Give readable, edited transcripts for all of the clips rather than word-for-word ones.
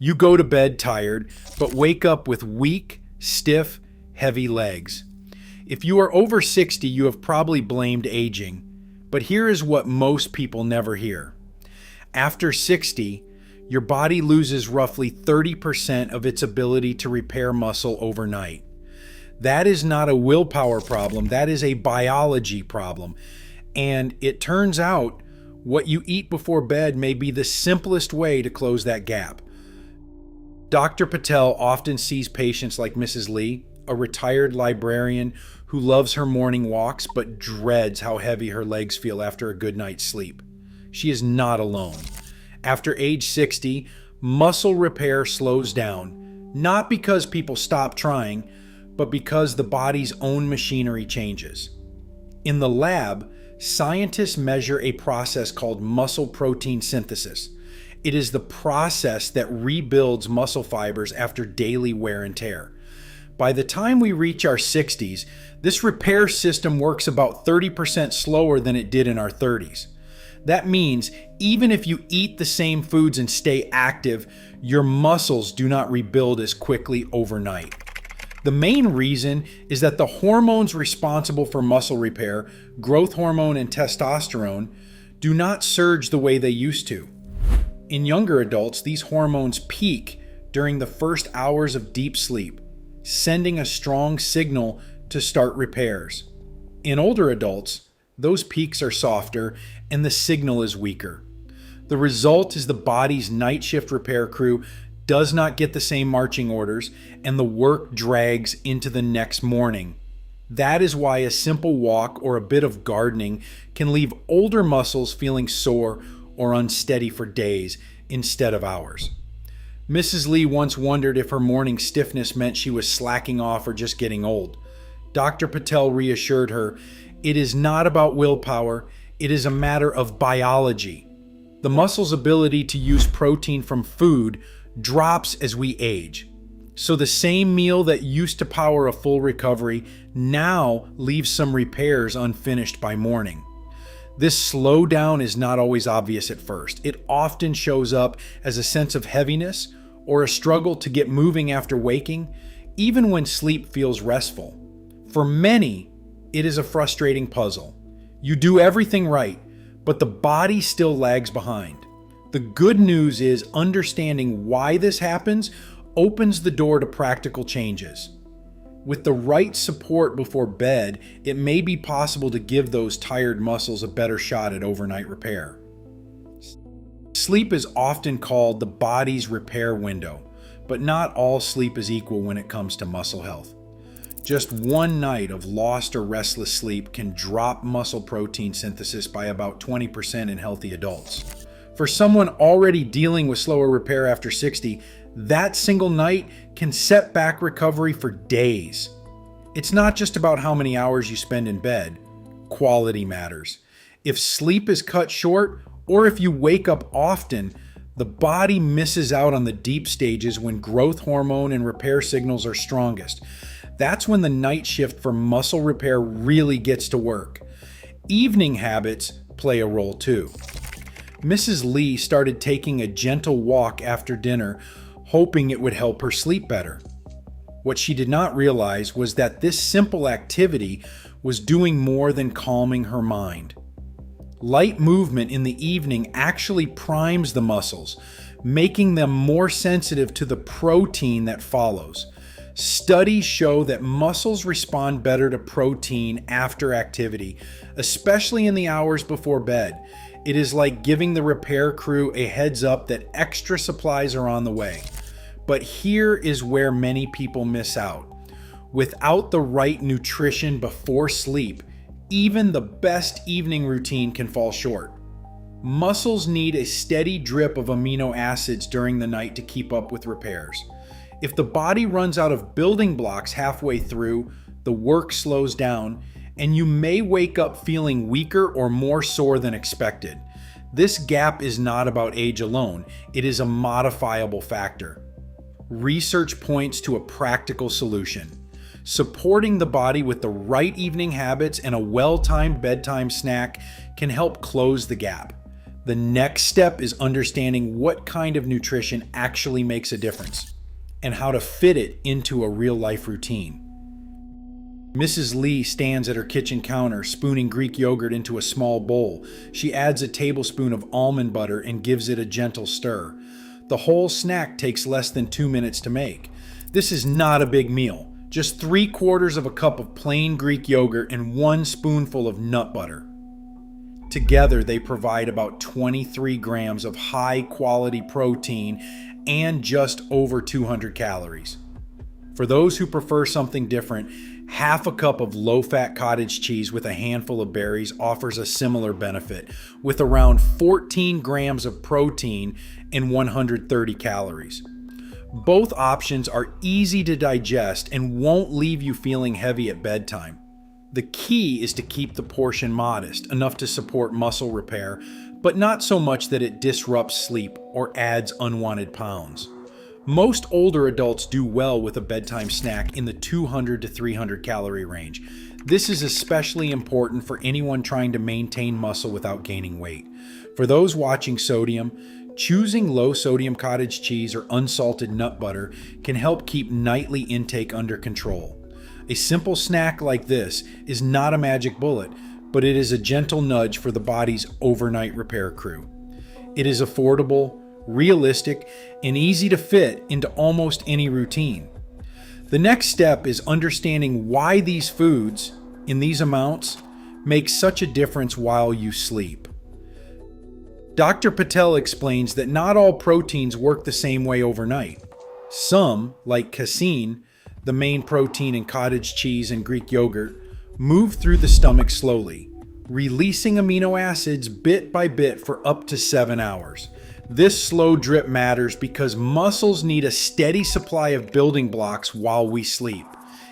You go to bed tired, but wake up with weak, stiff, heavy legs. If you are over 60, you have probably blamed aging. But here is what most people never hear. After 60, your body loses roughly 30% of its ability to repair muscle overnight. That is not a willpower problem, that is a biology problem. And it turns out what you eat before bed may be the simplest way to close that gap. Dr. Patel often sees patients like Mrs. Lee, a retired librarian who loves her morning walks but dreads how heavy her legs feel after a good night's sleep. She is not alone. After age 60, muscle repair slows down, not because people stop trying, but because the body's own machinery changes. In the lab, scientists measure a process called muscle protein synthesis. It is the process that rebuilds muscle fibers after daily wear and tear. By the time we reach our 60s, this repair system works about 30% slower than it did in our 30s. That means even if you eat the same foods and stay active, your muscles do not rebuild as quickly overnight. The main reason is that the hormones responsible for muscle repair, growth hormone and testosterone, do not surge the way they used to. In younger adults, these hormones peak during the first hours of deep sleep, sending a strong signal to start repairs. In older adults, those peaks are softer and the signal is weaker. The result is the body's night shift repair crew does not get the same marching orders and the work drags into the next morning. That is why a simple walk or a bit of gardening can leave older muscles feeling sore or unsteady for days instead of hours. Mrs. Lee once wondered if her morning stiffness meant she was slacking off or just getting old. Dr. Patel reassured her, it is not about willpower, it is a matter of biology. The muscle's ability to use protein from food drops as we age. So the same meal that used to power a full recovery now leaves some repairs unfinished by morning. This slowdown is not always obvious at first. It often shows up as a sense of heaviness or a struggle to get moving after waking, even when sleep feels restful. For many, it is a frustrating puzzle. You do everything right, but the body still lags behind. The good news is understanding why this happens opens the door to practical changes. With the right support before bed, it may be possible to give those tired muscles a better shot at overnight repair. Sleep is often called the body's repair window, but not all sleep is equal when it comes to muscle health. Just one night of lost or restless sleep can drop muscle protein synthesis by about 20% in healthy adults. For someone already dealing with slower repair after 60, that single night can set back recovery for days. It's not just about how many hours you spend in bed. Quality matters. If sleep is cut short, or if you wake up often, the body misses out on the deep stages when growth hormone and repair signals are strongest. That's when the night shift for muscle repair really gets to work. Evening habits play a role too. Mrs. Lee started taking a gentle walk after dinner, hoping it would help her sleep better. What she did not realize was that this simple activity was doing more than calming her mind. Light movement in the evening actually primes the muscles, making them more sensitive to the protein that follows. Studies show that muscles respond better to protein after activity, especially in the hours before bed. It is like giving the repair crew a heads up that extra supplies are on the way. But here is where many people miss out. Without the right nutrition before sleep, even the best evening routine can fall short. Muscles need a steady drip of amino acids during the night to keep up with repairs. If the body runs out of building blocks halfway through, the work slows down, and you may wake up feeling weaker or more sore than expected. This gap is not about age alone, it is a modifiable factor. Research points to a practical solution. Supporting the body with the right evening habits and a well-timed bedtime snack can help close the gap. The next step is understanding what kind of nutrition actually makes a difference and how to fit it into a real-life routine. Mrs. Lee stands at her kitchen counter, spooning Greek yogurt into a small bowl. She adds a tablespoon of almond butter and gives it a gentle stir. The whole snack takes less than 2 minutes to make. This is not a big meal, just 3/4 of a cup of plain Greek yogurt and 1 spoonful of nut butter. Together, they provide about 23 grams of high-quality protein and just over 200 calories. For those who prefer something different, half a cup of low-fat cottage cheese with a handful of berries offers a similar benefit, with around 14 grams of protein and 130 calories. Both options are easy to digest and won't leave you feeling heavy at bedtime. The key is to keep the portion modest, enough to support muscle repair, but not so much that it disrupts sleep or adds unwanted pounds. Most older adults do well with a bedtime snack in the 200 to 300 calorie range. This is especially important for anyone trying to maintain muscle without gaining weight. For those watching sodium, choosing low sodium cottage cheese or unsalted nut butter can help keep nightly intake under control. A simple snack like this is not a magic bullet, but it is a gentle nudge for the body's overnight repair crew. It is affordable, realistic, and easy to fit into almost any routine. The next step is understanding why these foods, in these amounts, make such a difference while you sleep. Dr. Patel explains that not all proteins work the same way overnight. Some, like casein, the main protein in cottage cheese and Greek yogurt, move through the stomach slowly, releasing amino acids bit by bit for up to 7 hours. This slow drip matters because muscles need a steady supply of building blocks while we sleep.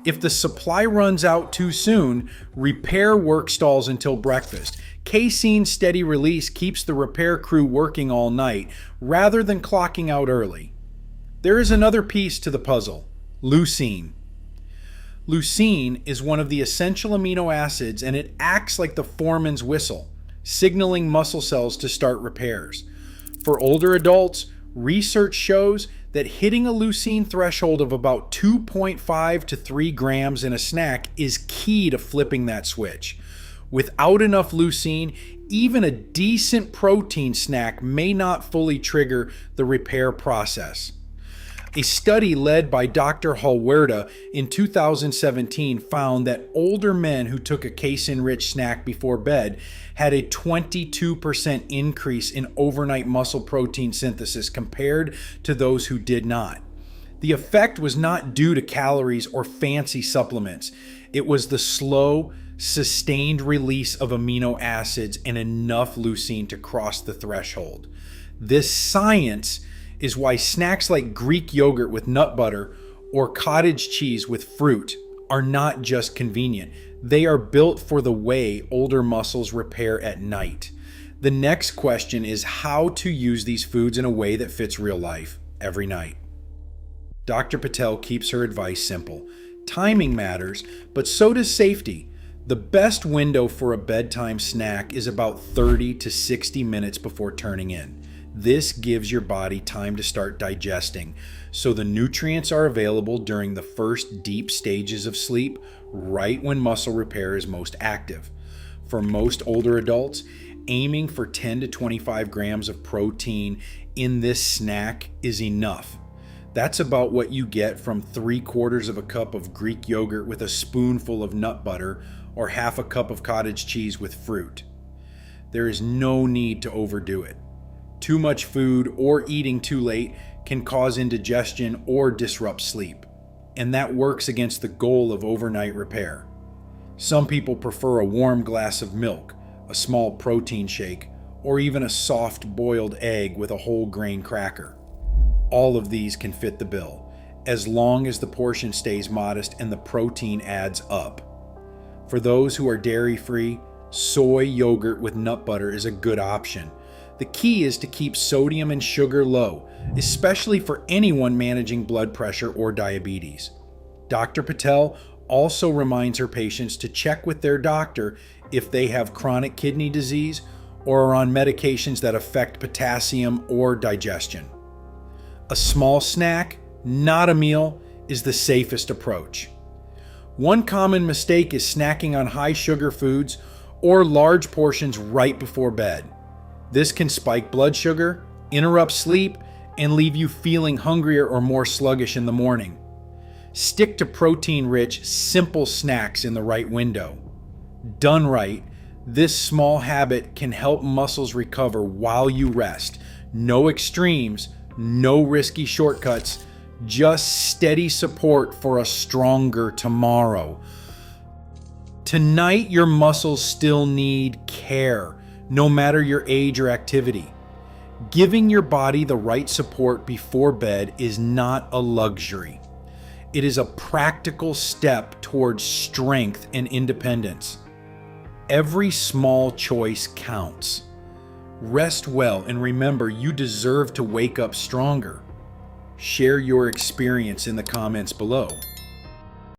If the supply runs out too soon, repair work stalls until breakfast. Casein's steady release keeps the repair crew working all night rather than clocking out early. There is another piece to the puzzle: leucine. Leucine is one of the essential amino acids, and it acts like the foreman's whistle, signaling muscle cells to start repairs. For older adults, research shows that hitting a leucine threshold of about 2.5 to 3 grams in a snack is key to flipping that switch. Without enough leucine, even a decent protein snack may not fully trigger the repair process. A study led by Dr. Halwerda in 2017 found that older men who took a casein-rich snack before bed had a 22% increase in overnight muscle protein synthesis compared to those who did not. The effect was not due to calories or fancy supplements. It was the slow, sustained release of amino acids and enough leucine to cross the threshold. This science is why snacks like Greek yogurt with nut butter or cottage cheese with fruit are not just convenient. They are built for the way older muscles repair at night. The next question is how to use these foods in a way that fits real life every night. Dr. Patel keeps her advice simple. Timing matters, but so does safety. The best window for a bedtime snack is about 30 to 60 minutes before turning in. This gives your body time to start digesting, so the nutrients are available during the first deep stages of sleep, right when muscle repair is most active. For most older adults, aiming for 10 to 25 grams of protein in this snack is enough. That's about what you get from 3/4 of a cup of Greek yogurt with a spoonful of nut butter or half a cup of cottage cheese with fruit. There is no need to overdo it. Too much food or eating too late can cause indigestion or disrupt sleep, and that works against the goal of overnight repair. Some people prefer a warm glass of milk, a small protein shake, or even a soft boiled egg with a whole grain cracker. All of these can fit the bill, as long as the portion stays modest and the protein adds up. For those who are dairy-free, soy yogurt with nut butter is a good option. The key is to keep sodium and sugar low, especially for anyone managing blood pressure or diabetes. Dr. Patel also reminds her patients to check with their doctor if they have chronic kidney disease or are on medications that affect potassium or digestion. A small snack, not a meal, is the safest approach. One common mistake is snacking on high sugar foods or large portions right before bed. This can spike blood sugar, interrupt sleep, and leave you feeling hungrier or more sluggish in the morning. Stick to protein-rich, simple snacks in the right window. Done right, this small habit can help muscles recover while you rest. No extremes, no risky shortcuts, just steady support for a stronger tomorrow. Tonight, your muscles still need care, no matter your age or activity. Giving your body the right support before bed is not a luxury. It is a practical step towards strength and independence. Every small choice counts. Rest well and remember, you deserve to wake up stronger. Share your experience in the comments below.